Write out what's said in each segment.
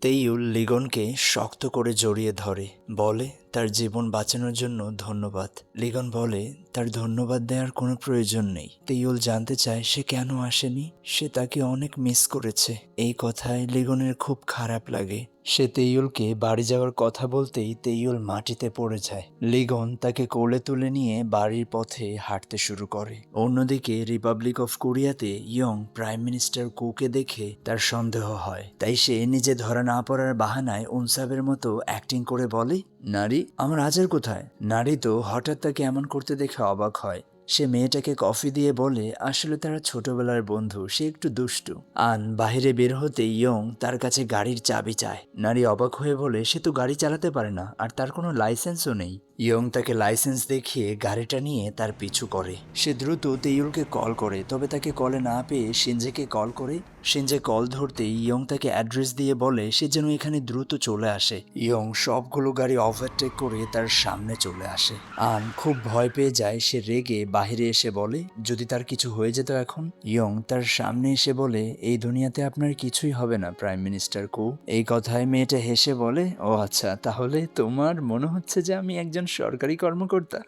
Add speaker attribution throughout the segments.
Speaker 1: তেইউল লিগনকে শক্ত করে জড়িয়ে ধরে, বলে তার জীবন বাঁচানোর জন্য ধন্যবাদ। লিগন বলে তার ধন্যবাদ দেওয়ার কোনো প্রয়োজন নেই। তেইউল জানতে চায় সে কেন আসেনি, সে তাকে অনেক মিস করেছে। এই কথায় লিগনের খুব খারাপ লাগে। সে তেইউলকে বাড়ি যাওয়ার কথা বলতেই তেইউল মাটিতে পড়ে যায়। লিগন তাকে কোলে তুলে নিয়ে বাড়ির পথে হাঁটতে শুরু করে। অন্যদিকে রিপাবলিক অফ কোরিয়াতে ইয়ং প্রাইম মিনিস্টার কুকে দেখে তার সন্দেহ হয়, তাই সে নিজে ধরা না পড়ার বাহানায় উনসাবের মতো অ্যাক্টিং করে বলে, নারী আমার আজার কোথায়। নারী তো হঠাৎ তাকে এমন করতে দেখে অবাক হয়। সে মেয়েটাকে কফি দিয়ে বলে আসলে তারা ছোটবেলার বন্ধু, সে একটু দুষ্টু। আন বাইরে বের হতে ইয়ং তার কাছে গাড়ির চাবি চায়। নারী অবাক হয়ে বলে সে তো গাড়ি চালাতে পারে না, আর তার কোনো লাইসেন্সও নেই। ইয়ং তাকে লাইসেন্স দেখিয়ে গাড়িটা নিয়ে তার পিছু করে। সে দ্রুত তেইউলকে কল করে, তবে তাকে কলে না পেয়ে শিনজেকে কল করে। শিনজে কল ধরতেই ইয়ং তাকে অ্যাড্রেস দিয়ে বলে সে যেন এখানে দ্রুত চলে আসে। ইয়ং সবগুলো গাড়ি ওভারটেক করে তার সামনে চলে আসে। আন খুব ভয় পেয়ে যায়। সে রেগে বাহিরে এসে বলে যদি তার কিছু হয়ে যেত এখন। ইয়ং তার সামনে এসে বলে এই দুনিয়াতে আপনার কিছুই হবে না প্রাইম মিনিস্টার কু। এই কথায় মেয়েটা হেসে বলে ও আচ্ছা, তাহলে তোমার মনে হচ্ছে যে আমি একজন সরকারি কর্মকর্তা।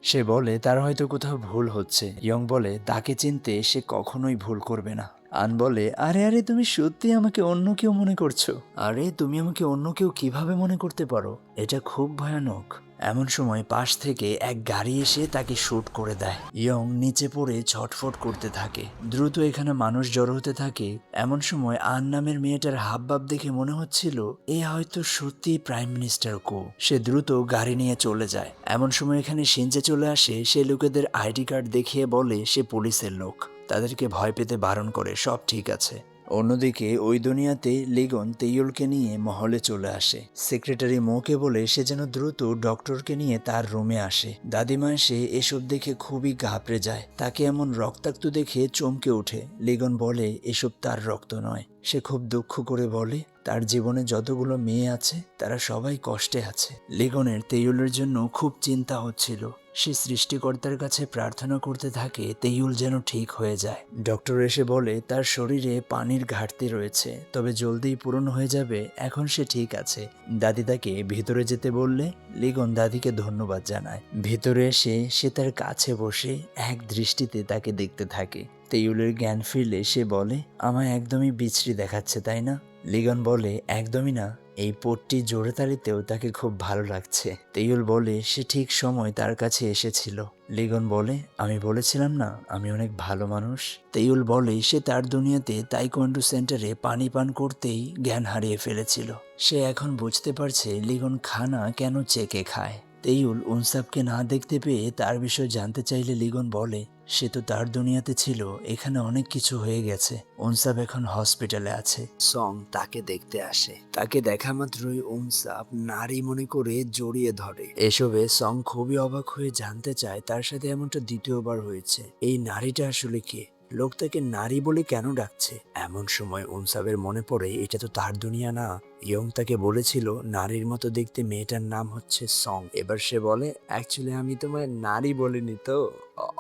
Speaker 1: সে বলে তার হয়তো কোথাও ভুল হচ্ছে। ইয়ং বলে তাকে চিনতে সে কখনোই ভুল করবে না। আন বলে আরে আরে তুমি সত্যি আমাকে অন্য কেউ মনে করছো? আরে তুমি আমাকে অন্য কেউ কিভাবে মনে করতে পারো? এটা খুব ভয়ানক। এমন সময় পাশ থেকে এক গাড়ি এসে তাকে শুট করে দেয়। ইয়ং নিচে পড়ে ছটফট করতে থাকে। দ্রুত এখানে মানুষ জড়ো হতে থাকে। এমন সময় আন নামের মেয়েটার হাবভাব দেখে মনে হচ্ছিল এ হয়তো সত্যি প্রাইম মিনিস্টার কো। সে দ্রুত গাড়ি নিয়ে চলে যায়। এমন সময় এখানে শিনজে চলে আসে। সে লোকেদের আইডি কার্ড দেখিয়ে বলে সে পুলিশের লোক, তাদেরকে ভয় পেতে বারণ করে সব ঠিক আছে। অন্যদিকে ওই দুনিয়াতে লিগন তেইউলকে নিয়ে মহলে চলে আসে। সেক্রেটারি মোকে বলে সে যেন দ্রুত ডক্টরকে নিয়ে তার রুমে আসে। দাদিমা এসে এসব দেখে খুবই ঘাবড়ে যায়। তাকে এমন রক্তাক্ত দেখে চমকে ওঠে। লিগন বলে এসব তার রক্ত নয়। সে খুব দুঃখ করে বলে তার জীবনে যতগুলো মেয়ে আছে তারা সবাই কষ্টে আছে। লিগনের তেইউলের জন্য খুব চিন্তা হচ্ছিল। সে সৃষ্টিকর্তার কাছে প্রার্থনা করতে থাকে তেইউল যেন ঠিক হয়ে যায়। ডক্টর এসে বলে তার শরীরে পানির ঘাটতি রয়েছে, তবে জলদিই পূরণ হয়ে যাবে, এখন সে ঠিক আছে। দাদি তাকে ভিতরে যেতে বললে লিগন দাদিকে ধন্যবাদ জানায়। ভিতরে এসে সে তার কাছে বসে এক দৃষ্টিতে তাকে দেখতে থাকে। তেইউলের জ্ঞান ফিরলে সে বলে আমায় একদমই বিশ্রী দেখাচ্ছে তাই না? লিগন বলে একদমই না, এই পট্টি জোরে তালিতেও তাকে খুব ভালো লাগছে। তেইউল বলে সে ঠিক সময় তার কাছে এসেছিল। লিগন বলে আমি বলেছিলাম না আমি অনেক ভালো মানুষ। তেইউল বলে সে তার দুনিয়াতে তাইকোয়ান্ডো সেন্টারে পানি পান করতেই জ্ঞান হারিয়ে ফেলেছিল। সে এখন বুঝতে পারছে লিগন খানা কেন চেকে খায়। তেইউল উনসাবকে না দেখতে পেয়ে তার বিষয় জানতে চাইলে লিগন বলে সে তো তার দুনিয়াতে ছিল, এখানে অনেক কিছু হয়ে গেছে। উনসাব এখন হসপিটালে আছে। সং তাকে দেখতে আসে। তাকে দেখা মাত্রই উনসাব নারী মনে করে জড়িয়ে ধরে। এসবে সং খুবই অবাক হয়ে জানতে চায় তার সাথে এমনটা দ্বিতীয়বার হয়েছে। এই নারীটা আসলে কে? লোক তাকে নারী বলে কেন ডাকছে? এমন সময় উনসাবের মনে পড়ে এটা তো তার দুনিয়া না। ইয়ং তাকে বলেছিল নারীর মতো দেখতে মেয়েটার নাম হচ্ছে সং। এবার সে বলে অ্যাকচুয়ালি আমি তোমায় নারী বলিনি তো,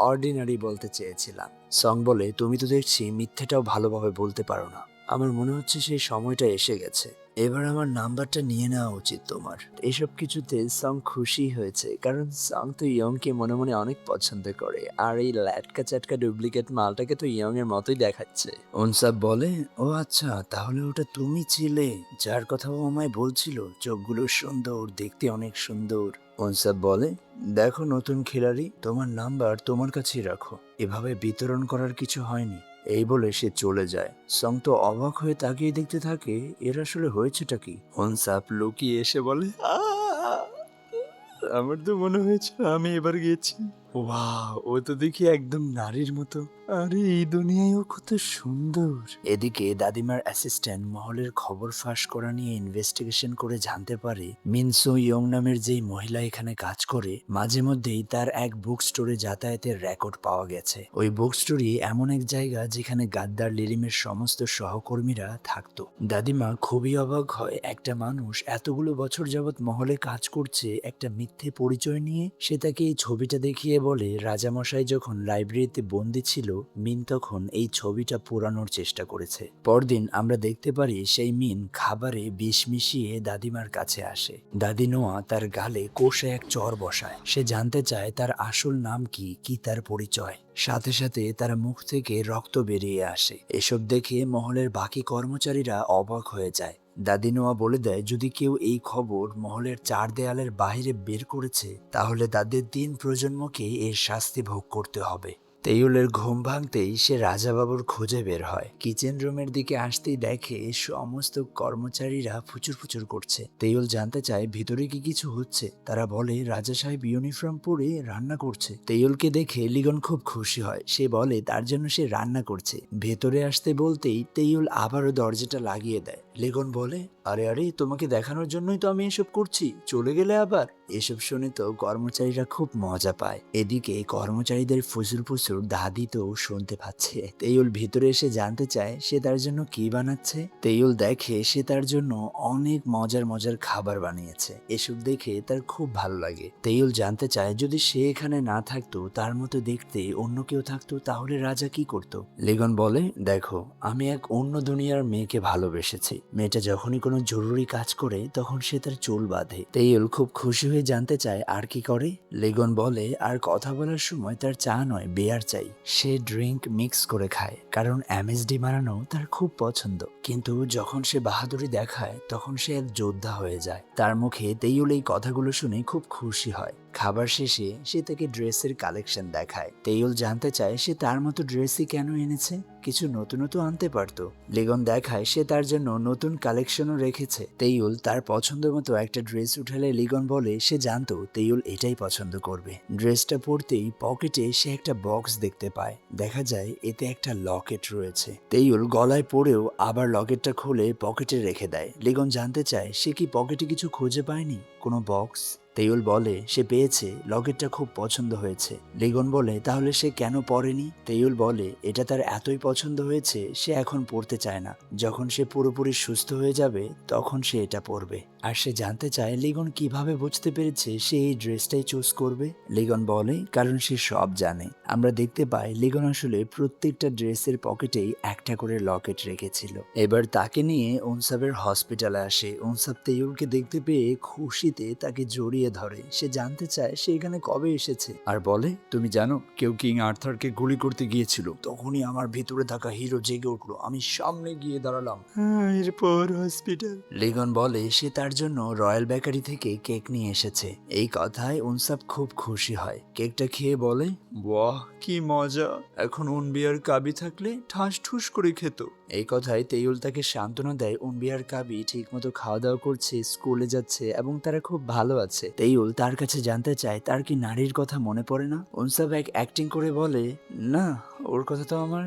Speaker 1: অর্ডিনারি বলতে চেয়েছিলাম। সং বলে তুমি তো দেখছি মিথ্যেটাও ভালোভাবে বলতে পারো না। আমার মনে হচ্ছে সেই সময়টা এসে গেছে, এবার আমার নাম্বারটা নিয়ে নেওয়া উচিত তোমার। এসব কিছুতে সং খুশি হয়েছে, কারণ সং তো ইয়ংকে মনে মনে অনেক পছন্দ করে, আর এই ল্যাটকা চাটকা ডুপ্লিকেট মালটাকে তো ইয়ং এর মতোই দেখাচ্ছে। উনসাব বলে ও আচ্ছা, তাহলে ওটা তুমি ছিলে যার কথা ও আমায় বলছিল, চোখগুলো সুন্দর, দেখতে অনেক সুন্দর। উনসাব বলে দেখো নতুন খিলাড়ি, তোমার নাম্বার তোমার কাছেই রাখো, এভাবে বিতরণ করার কিছু হয়নি। এই বলে সে চলে যায়। সং তো অবাক হয়ে তাকিয়ে দেখতে থাকে এর আসলে হয়েছেটা কি। হনসাপ লুকিয়ে এসে বলে আমার তো মনে হয়েছে আমি এবার গেছি। ওয়াও, ও তো দেখি একদম নারীর মতো। আরে এই দুনিয়ায় ও কত সুন্দর। এদিকে দাদিমার অ্যাসিস্ট্যান্ট মহলের খবর ফাঁস করা নিয়ে ইনভেস্টিগেশন করে জানতে পারে মিনসো ইয়ং নামের যেই মহিলা এখানে কাজ করে মাঝে মধ্যেই তার এক বুক স্টোরে যাতায়াতের রেকর্ড পাওয়া গেছে। ওই বুক স্টোরি এমন এক জায়গা যেখানে গাদ্দার লিলিমের সমস্ত সহকর্মীরা থাকতো। দাদিমা খুবই অবাক হয়, একটা মানুষ এতগুলো বছর যাবৎ মহলে কাজ করছে একটা মিথ্যে পরিচয় নিয়ে। সে তাকে এই ছবিটা দেখিয়ে বলে রাজামশাই যখন লাইব্রেরিতে বন্দি ছিল সত্ত্বেও মিন তখন এই ছবিটা পোড়ানোর চেষ্টা করেছে। পরদিন আমরা দেখতে পারি সেই মিন খাবারে বিষ মিশিয়ে দাদিমার কাছে আসে। দাদি নোয়া তার গালে কষে এক চর বসায়। সে জানতে চায় তার আসল নাম কি, কি তার পরিচয়। সাথে সাথে তার মুখ থেকে রক্ত বেরিয়ে আসে। এসব দেখে মহলের বাকি কর্মচারীরা অবাক হয়ে যায়। দাদি নোয়া বলে দেয় যদি কেউ এই খবর মহলের 4 দেয়ালের বাইরে বের করেছে তাহলে তাদের 3 প্রজন্মকে এর শাস্তি ভোগ করতে হবে। তেইউলের ঘুম ভাঙতেই সে রাজাবাবুর খোঁজে বের হয়। কিচেন রুমের দিকে আসতেই দেখে সমস্ত কর্মচারীরা ফুচুর ফুচুর করছে। তেইউল জানতে চায় ভিতরে কি কিছু হচ্ছে। তারা বলে রাজা সাহেব ইউনিফর্ম পরে রান্না করছে। তেইউলকে দেখে লিগন খুব খুশি হয়। সে বলে তার জন্য সে রান্না করছে। ভেতরে আসতে বলতেই তেইউল আবারও দরজাটা লাগিয়ে দেয়। লিগন বলে আরে আরে তোমাকে দেখানোর জন্যই তো আমি এসব করছি, চলে গেলে আবার। এসব শুনে তো কর্মচারীরা খুব মজা পায়। এদিকে কর্মচারীদের ফুসুর ফুসুর দাদি তো শুনতে পাচ্ছে। তেইউল ভিতরে এসে জানতে চায় সে তার জন্য কি বানাচ্ছে। তেইউল দেখে সে তার জন্য অনেক মজার মজার খাবার বানিয়েছে। এসব দেখে তার খুব ভালো লাগে। তেইউল জানতে চায় যদি সে এখানে না থাকতো, তার মতো দেখতে অন্য কেউ থাকতো, তাহলে রাজা কি করতো। লিগন বলে দেখো আমি এক অন্য দুনিয়ার মেয়েকে ভালোবেসেছি। মেয়েটা যখনই কোনো জরুরি কাজ করে তখন সে তার চুল বাঁধে। তেইউল খুব খুশি হয়ে জানতে চায় আর কি করে। লিগন বলে আর কথা বলার সময় তার চা নয় বিয়ার চাই। সে ড্রিঙ্ক মিক্স করে খায় কারণ এমএসডি বানানো তার খুব পছন্দ। কিন্তু যখন সে বাহাদুরি দেখায় তখন সে এক যোদ্ধা হয়ে যায়। তার মুখে তেইউল এই কথাগুলো শুনে খুব খুশি হয়। খাবার শেষে সে তাকে ড্রেসের কালেকশন দেখায়। তেইউল জানতে চায় সে তার মতো ড্রেসই কেন এনেছে, কিছু নতুন নতুন আনতে পারতো। লিগন দেখায় সে তার জন্য নতুন কালেকশনও রেখেছে। তেইউল তার পছন্দ মতো একটা ড্রেস উঠালে লিগন বলে সে জানতো তেইউল এটাই পছন্দ করবে। ড্রেসটা পরতেই পকেটে সে একটা বক্স দেখতে পায়। দেখা যায় এতে একটা লকেট রয়েছে। তেইউল গলায় পরেও আবার লকেটটা খুলে পকেটে রেখে দেয়। লিগন জানতে চায় সে কি পকেটে কিছু খুঁজে পায়নি, কোনো বক্স। তেইউল বলে সে পেয়েছে, লকেটটা খুব পছন্দ হয়েছে। লিগন বলে তাহলে সে কেন পরেনি। তেইউল বলে এটা তার এতই পছন্দ হয়েছে সে এখন পরতে চায় না, যখন সে পুরোপুরি সুস্থ হয়ে যাবে তখন সে এটা পরবে। আর সে জানতে চায় লিগন কিভাবে বুঝতে পেরেছে সে এই ড্রেসটাই চুজ করবে। লিগন বলে কারণ সে সব জানে। আমরা দেখতে পাই লিগন আসলে প্রত্যেকটা ড্রেসের পকেটেই একটা করে লকেট রেখেছিল। এবার তাকে নিয়ে উনসাবের হসপিটালে আসে। উনসাব তেইউলকে দেখতে পেয়ে খুশিতে তাকে জড়িয়ে ধরে। সে জানতে চায় সে এখানে কবে এসেছে আর বলে তুমি জানো কেউ কিং আর্থারকে গুলি করতে গিয়েছিল। তখনই আমার ভিতরে থাকা হিরো জেগে উঠলো, আমি সামনে গিয়ে দাঁড়ালাম। এরপর হসপিটাল। লিগন বলে সে তার জন্য রয়্যাল বেকারি থেকে কেক নিয়ে এসেছে। এই কথায় উনসাব খুব খুশি হয়। কেকটা খেয়ে বলে বাহ কি মজা, এখন উনবিয়ার কাবি থাকলে ঠাস ঠুস করে খেত। এই কথায় তেইউল তাকে সান্ত্বনা দেয় উনবিয়ার কাবি ঠিক মতো খাওয়া দাওয়া করছে, স্কুলে যাচ্ছে এবং তারা খুব ভালো আছে। তেইউল তার কাছে জানতে চায় তার কি নারীর কথা মনে পড়ে না। উনসাব এক অ্যাক্টিং করে বলে না ওর কথা তো আমার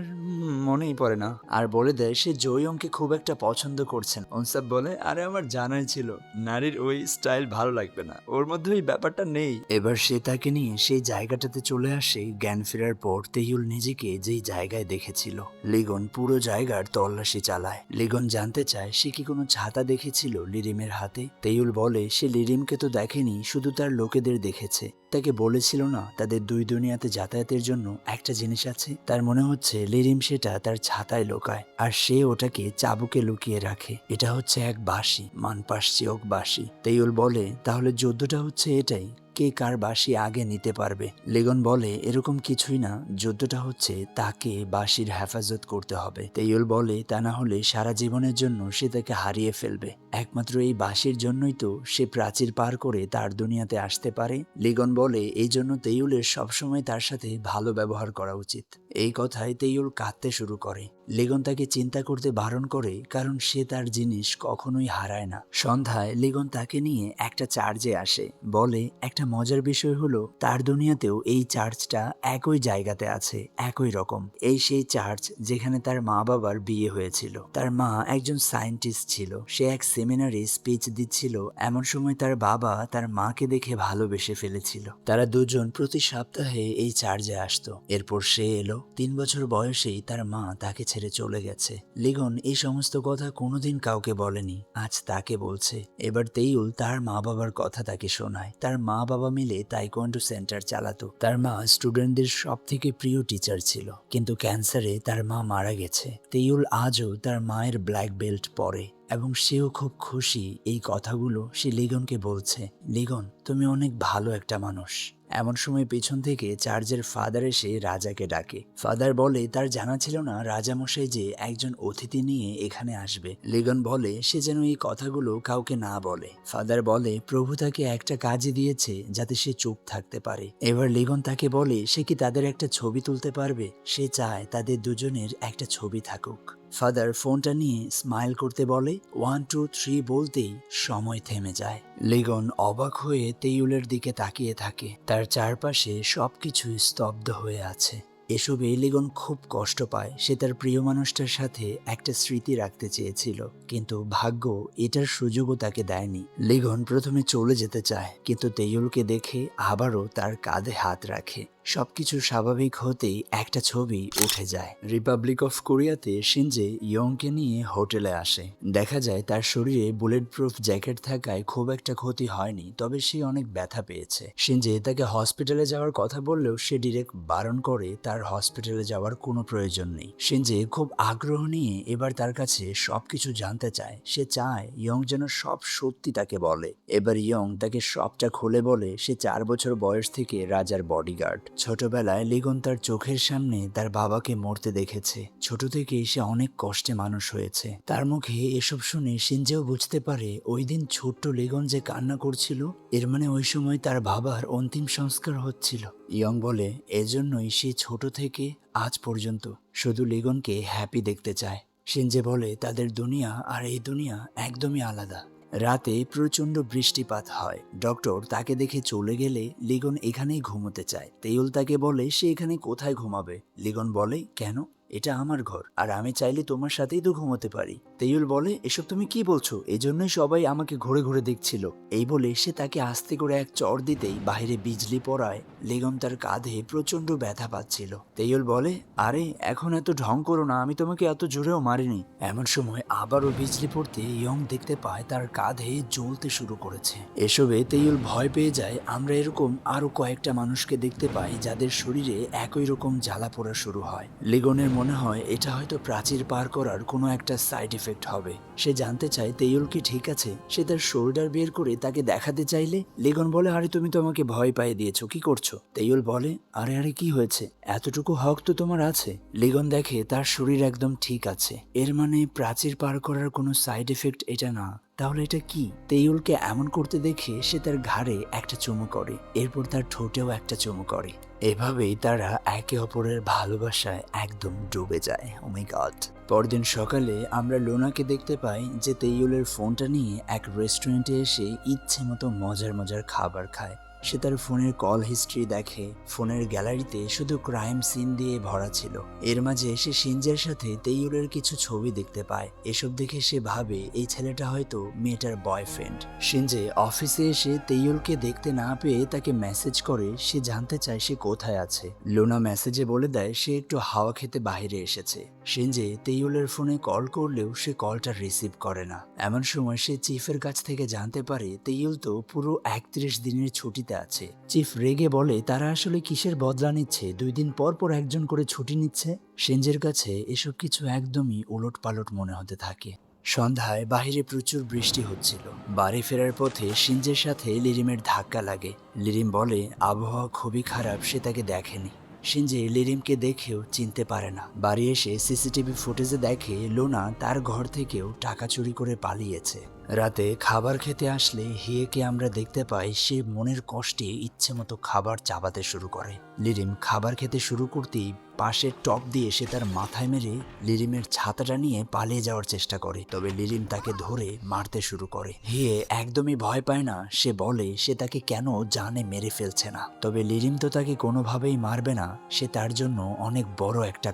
Speaker 1: মনেই পড়ে না, আর বলে দেয় সে জয়ংকে খুব একটা পছন্দ করছেন। উনসাব বলে আরে আমার জানাই ছিল নারীর ওই স্টাইল ভালো লাগবে না, ওর মধ্যে ওই ব্যাপারটা নেই। এবার সে তাকে নিয়ে সেই জায়গাটাতে চলে আসে। জ্ঞান ফেরার পর তেইউল নিজেকে যেই জায়গায় দেখেছিল, লিগন পুরো জায়গার তল্লাশি চালায়। লিগন জানতে চায় সে কি কোনো ছাতা দেখেছিল লিরিমের হাতে। তেইউল বলে সে লিরিমকে তো দেখেনি, শুধু তার লোকেদের দেখেছে। তাকে বলেছিল না তাদের দুই দুনিয়াতে যাতায়াতের জন্য একটা জিনিস আছে। তার মনে হচ্ছে লিরিম সেটা তার ছাতায় লোকায় আর সে ওটাকে চাবুকে লুকিয়ে রাখে। এটা হচ্ছে এক বাঁশি, মানপাশ চিওক বাঁশি। তেইউল বলে তাহলে যুদ্ধটা হচ্ছে এটাই, কে কার বাঁশি আগে নিতে পারবে। লিগন বলে এরকম কিছুই না, যুদ্ধটা হচ্ছে তাকে বাঁশির হেফাজত করতে হবে। তেইউল বলে তা না হলে সারা জীবনের জন্য সে তাকে হারিয়ে ফেলবে। একমাত্র এই বাঁশির জন্যই তো সে প্রাচীর পার করে তার দুনিয়াতে আসতে পারে। লিগন বলে এই জন্য তেইউলের সবসময় তার সাথে ভালো ব্যবহার করা উচিত। এই কথায় তেইউল কাঁদতে শুরু করে। লিগন তাকে চিন্তা করতে বারণ করে কারণ সে তার জিনিস কখনোই হারায় না। সন্ধ্যায় লিগন তাকে নিয়ে একটা চার্চে আসে। বলে একটা মজার বিষয় হলো তার দুনিয়াতেও এই চার্চটা একই জায়গাতে আছে, একই রকম। এই সেই চার্চ যেখানে তার মা বাবার বিয়ে হয়েছিল। তার মা একজন সায়েন্টিস্ট ছিল। সে এক সেমিনারে স্পিচ দিচ্ছিল, এমন সময় তার বাবা তার মাকে দেখে ভালোবেসে ফেলেছিল। তারা দুজন প্রতি সপ্তাহে এই চার্চে আসতো। এরপর সে এলো 3 বছর বয়সেই তার মা তাকে ছেড়ে চলে গেছে। লিগন এই সমস্ত কথা কোনোদিন কাউকে বলেনি, আজ তাকে বলছে। এবার তেইউল তার মা বাবার কথা তাকে শোনায়। তার মা বাবা মিলে তাইকোয়ান্ডো সেন্টার চালাতো। তার মা স্টুডেন্টদের সব থেকে প্রিয় টিচার ছিল, কিন্তু ক্যান্সারে তার মা মারা গেছে। তেইউল আজও তার মায়ের ব্ল্যাক বেল্ট পরে এবং সেও খুব খুশি এই কথাগুলো সে লিগনকে বলছে। লিগন, তুমি অনেক ভালো একটা মানুষ। এমন সময় পেছন থেকে চার্চের ফাদার এসে রাজাকে ডাকে। ফাদার বলে তার জানা ছিল না রাজামশাই যে একজন অতিথি নিয়ে এখানে আসবে। লিগন বলে সে যেন এই কথাগুলো কাউকে না বলে। ফাদার বলে প্রভু তাকে একটা কাজই দিয়েছে যাতে সে চুপ থাকতে পারে। এবার লিগন তাকে বলে সে কি তাদের একটা ছবি তুলতে পারবে। সে চায় তাদের দুজনের একটা ছবি থাকুক। ফাদার ফোনটা নিয়ে স্মাইল করতে বলে 1 2 3 বলতেই সময় থেমে যায়। লিগন অবাক হয়ে তেইউলের দিকে তাকিয়ে থাকে। তার চারপাশে সবকিছু স্তব্ধ হয়ে আছে। এসবে লিগন খুব কষ্ট পায়। সে তার প্রিয় মানুষটার সাথে একটা স্মৃতি রাখতে চেয়েছিল, কিন্তু ভাগ্য এটার সুযোগও তাকে দেয়নি। লিগন প্রথমে চলে যেতে চায়, কিন্তু তেইউলকে দেখে আবারও তার কাঁধে হাত রাখে। সবকিছু স্বাভাবিক হতেই একটা ছবি উঠে যায়। রিপাবলিক অফ কোরিয়াতে শিনজে ইয়ংকে নিয়ে হোটেলে আসে। দেখা যায় তার শরীরে বুলেট প্রুফ জ্যাকেট থাকায় খুব একটা ক্ষতি হয়নি, তবে সে অনেক ব্যথা পেয়েছে। শিনজে তাকে হসপিটালে যাওয়ার কথা বললেও সে ডিরেক্ট বারণ করে তার হসপিটালে যাওয়ার কোনো প্রয়োজন নেই। শিনজে খুব আগ্রহ নিয়ে এবার তার কাছে সবকিছু জানতে চায়। সে চায় ইয়ং যেন সব সত্যি তাকে বলে। এবার ইয়ং তাকে সবটা খুলে বলে সে 4 বছর বয়স থেকে রাজার বডিগার্ড। ছোটবেলায় লিগন তার চোখের সামনে তার বাবাকে মরতে দেখেছে। ছোট থেকেই সে অনেক কষ্টে মানুষ হয়েছে। তার মুখে এসব শুনে শিনজেও বুঝতে পারে ওই দিন ছোট্ট লিগন যে কান্না করছিল, এর মানে ওই সময় তার বাবার অন্তিম সংস্কার হচ্ছিল। ইয়ং বলে এজন্যই সে ছোট থেকে আজ পর্যন্ত শুধু লিগনকে হ্যাপি দেখতে চায়। শিনজে বলে তাদের দুনিয়া আর এই দুনিয়া একদমই আলাদা। রাতে প্রচন্ড বৃষ্টিপাত হয়। ডক্টর তাকে দেখে চলে গেলে লিগন এখানেই ঘুমোতে চায়। তেইউল তাকে বলে সে এখানে কোথায় ঘুমাবে। লিগন বলে কেন, এটা আমার ঘর আর আমি চাইলে তোমার সাথেই তো ঘুমোতে পারি। তেইউল বলে এসব তুমি কি বলছো, এজন্যই সবাই আমাকে ঘুরে ঘুরে দেখছিল। এই বলে সে তাকে আস্তে করে এক চড় দিতেই বাইরে বিজলি পড়ায় লিগন তার কাঁধে প্রচন্ড ব্যথা পাচ্ছিল। তেইউল বলে আরে এখন এত ঢং করো না, আমি তোমাকে এত জোরেও মারিনি। এমন সময় আবারও বিজলি পড়তে ইয়ং দেখতে পায় তার কাঁধে জ্বলতে শুরু করেছে। এসবে তেইউল ভয় পেয়ে যায়। আমরা এরকম আরো কয়েকটা মানুষকে দেখতে পাই যাদের শরীরে একই রকম জ্বালা পোড়া শুরু হয়। লিগনের মনে হয় এটা হয়তো প্রাচীর পার করার কোনো একটা সাইড এফেক্ট হবে। সে জানতে চায় তেইউল কি ঠিক আছে। সে তার শোল্ডার বের করে তাকে দেখাতে চাইলে লিগন বলে আরে তুমি তো আমাকে ভয় পাইয়ে দিয়েছো, কি করছো। তেইউল বলে আরে আরে কি হয়েছে, এতটুকু হক তো তোমার আছে। লিগন দেখে তার শরীর একদম ঠিক আছে। এর মানে প্রাচীর পার করার কোনো সাইড এফেক্ট এটা না, তাহলে এটা কি। তেইউলকে এমন করতে দেখে সে তার ঘাড়ে একটা চুমু করে, এরপর তার ঠোঁটেও একটা চুমু করে। এভাবেই তারা একে অপরের ভালোবাসায় একদম ডুবে যায়। ও মাই গড। পরদিন সকালে আমরা লোনাকে দেখতে পাই যে তেইউলের ফোনটা নিয়ে এক রেস্টুরেন্টে এসে ইচ্ছে মতো মজার মজার খাবার খায়। সে তার ফোনের কল হিস্ট্রি দেখে। ফোনের গ্যালারিতে শুধু ক্রাইম সিন দিয়ে ভরা ছিল। এর মাঝে সে শিনজের সাথে তেইউলের কিছু ছবি দেখতে পায়। এসব দেখে সে ভাবে এই ছেলেটা হয়তো মেয়েটার বয়ফ্রেন্ড। শিনজে অফিসে এসে তেইউলকে দেখতে না পেয়ে তাকে মেসেজ করে। সে জানতে চায় সে কোথায় আছে। লোনা মেসেজে বলে দেয় সে একটু হাওয়া খেতে বাইরে এসেছে। শিনজে তেইউলের ফোনে কল করলেও সে কলটা রিসিভ করে না। এমন সময় সে চিফের কাছ থেকে জানতে পারে তেইউল তো পুরো 31 দিনের ছুটিতে আছে। চিফ রেগে বলে তারা আসলে কিসের বদলা নিচ্ছে, 2 দিন পর পর একজন করে ছুটি নিচ্ছে। শিনজের কাছে এসব কিছু একদমই উলটপালট মনে হতে থাকে। সন্ধ্যায় বাহিরে প্রচুর বৃষ্টি হচ্ছিল। বাড়ি ফেরার পথে শিনজের সাথে লিরিমের ধাক্কা লাগে। লিরিম বলে আবহাওয়া খুবই খারাপ, সে তাকে দেখেনি। শিনজে লিরিমকে দেখেও চিনতে পারে না। বাড়ি এসে সিসিটিভি ফুটেজে দেখে লোনা তার ঘর থেকেও টাকা চুরি করে পালিয়েছে। রাতে খাবার খেতে আসলে হিয়েকে আমরা দেখতে পাই সে মনের কষ্টে ইচ্ছে মতো খাবার চাবাতে শুরু করে। লিরিম খাবার খেতে শুরু করতেই পাশের টপ দিয়ে সে তার মাথায় মেরে লিরিমের ছাতাটা নিয়ে পালিয়ে যাওয়ার চেষ্টা করে। তবে লিরিম তাকে ধরে মারতে শুরু করে। হিয়ে একদমই ভয় পায় না। সে বলে সে তাকে কেন জানে মেরে ফেলছে না। তবে লিরিম তো তাকে কোনোভাবেই মারবে না। সে তার জন্য অনেক বড় একটা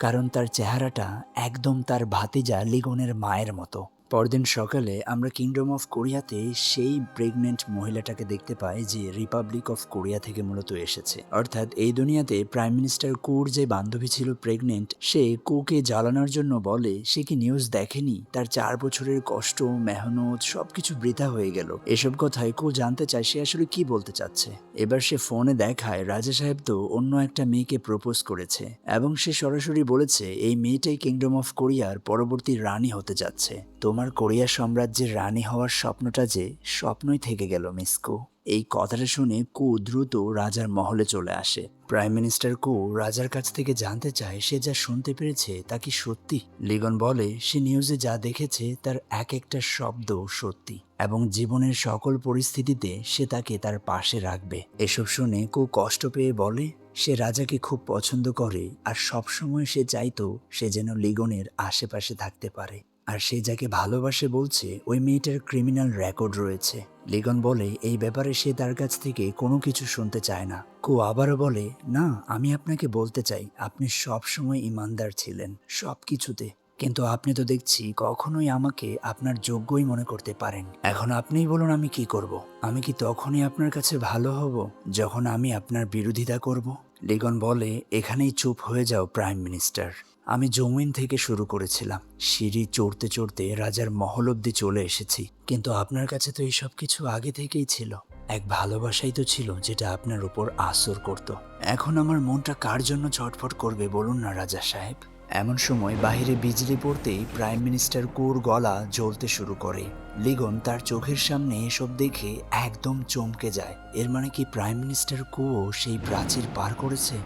Speaker 1: কারণ তার চেহারাটা একদম তার ভাতিজা লিগনের মায়ের মতো। পরদিন সকালে আমরা কিংডম অফ কোরিয়াতে সেই প্রেগনেন্ট মহিলাটাকে দেখতে পাই যে রিপাবলিক অফ কোরিয়া থেকে মূলত এসেছে। অর্থাৎ এই দুনিয়াতে প্রাইম মিনিস্টার কুর যে বান্ধবী ছিল প্রেগনেন্ট, সে কুকে জ্বালানোর জন্য বলে সে কি নিউজ দেখেনি, তার 4 বছরের কষ্ট মেহনত সবকিছু বৃথা হয়ে গেল। এসব কথায় কু জানতে চায় সে আসলে কি বলতে চাচ্ছে। এবার সে ফোনে দেখায় রাজা সাহেব তো অন্য একটা মেয়েকে প্রপোজ করেছে এবং সে সরাসরি বলেছে এই মেয়েটাই কিংডম অফ কোরিয়ার পরবর্তী রানী হতে যাচ্ছে। তোমার কোরিয়া সাম্রাজ্যের রানী হওয়ার স্বপ্নটা যে স্বপ্নই থেকে গেল মিস কু। এই কথাটা শুনে কু দ্রুত রাজার মহলে চলে আসে। প্রাইম মিনিস্টার কু রাজার কাছ থেকে জানতে চায় সে যা শুনতে পেরেছে তা কি সত্যি। লিগন বলে সে নিউজে যা দেখেছে তার এক একটা শব্দ সত্যি এবং জীবনের সকল পরিস্থিতিতে সে তাকে তার পাশে রাখবে। এসব শুনে কু কষ্ট পেয়ে বলে সে রাজাকে খুব পছন্দ করে আর সবসময় সে চাইতো সে যেন লিগনের আশেপাশে থাকতে পারে। আর সে যাকে ভালোবাসে বলছে ওই মেয়েটার ক্রিমিনাল রেকর্ড রয়েছে। লিগন বলে এই ব্যাপারে সে তার কাছ থেকে কোনো কিছু শুনতে চায় না। কু আবারও বলে না, আমি আপনাকে বলতে চাই আপনি সবসময় ইমানদার ছিলেন সব কিছুতে, কিন্তু আপনি তো দেখছি কখনোই আমাকে আপনার যোগ্যই মনে করতে পারেন। এখন আপনিই বলুন আমি কি করব? আমি কি তখনই আপনার কাছে ভালো হব যখন আমি আপনার বিরোধিতা করব? লিগন বলে এখানেই চুপ হয়ে যাও প্রাইম মিনিস্টার। আমি জমিন থেকে শুরু করেছিলাম, সিঁড়ি চড়তে চড়তে রাজার মহল অব্দি চলে এসেছি, কিন্তু আপনার কাছে তো এইসব কিছু আগে থেকেই ছিল। এক ভালোবাসাই তো ছিল যেটা আপনার উপর আসর করত। এখন আমার মনটা কার জন্য ছটফট করবে বলুন না রাজা সাহেব? এমন সময় বাইরে বিজলি পড়তেই প্রাইম মিনিস্টার কুর গলা জ্বলতে শুরু করে। লিগন তার চোখের সামনে এসব দেখে একদম চমকে যায়। এর মানে কি প্রাইম মিনিস্টার কুও সেই প্রাচীর পার করেছে?